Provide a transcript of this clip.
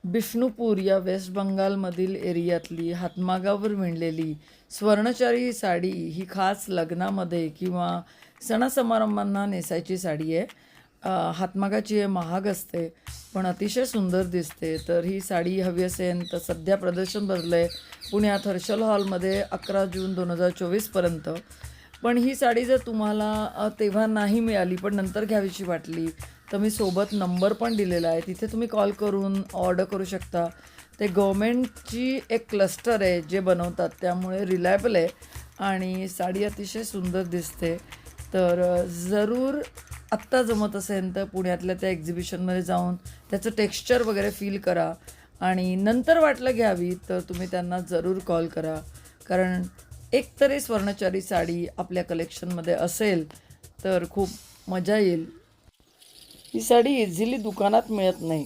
बिष्णुपूर या वेस्ट बंगालमधील एरियातली हातमागावर विणलेली स्वर्णचारी साडी ही खास लग्नामध्ये किंवा सणासमारंभांना नेसायची साडी आहे. हातमागाची आहे, महाग असते पण अतिशय सुंदर दिसते. तर ही साडी हवी असेल तर सध्या प्रदर्शन भरलं आहे पुण्यात हर्षल हॉलमध्ये 11 जून 2024पर्यंत. पण ही साडी जर तुम्हाला तेव्हा नाही मिळाली पण नंतर घ्यावीशी वाटली तर मी सोबत नंबर पण दिलेला आहे, तिथे तुम्ही कॉल करून ऑर्डर करू शकता. ते गव्हर्मेंटची एक क्लस्टर आहे जे बनवतात, त्यामुळे रिलायबल आहे आणि साडी अतिशय सुंदर दिसते. तर जरूर आत्ता जमत असेल तर पुण्यातल्या त्या एक्झिबिशनमध्ये जाऊन त्याचं टेक्स्चर वगैरे फील करा आणि नंतर वाटलं घ्यावी तर तुम्ही त्यांना जरूर कॉल करा. कारण एकतरी स्वर्णचारी साडी आपल्या कलेक्शनमध्ये असेल तर खूप मजा येईल. ही साडी इझिली दुकानात मिळत नाही,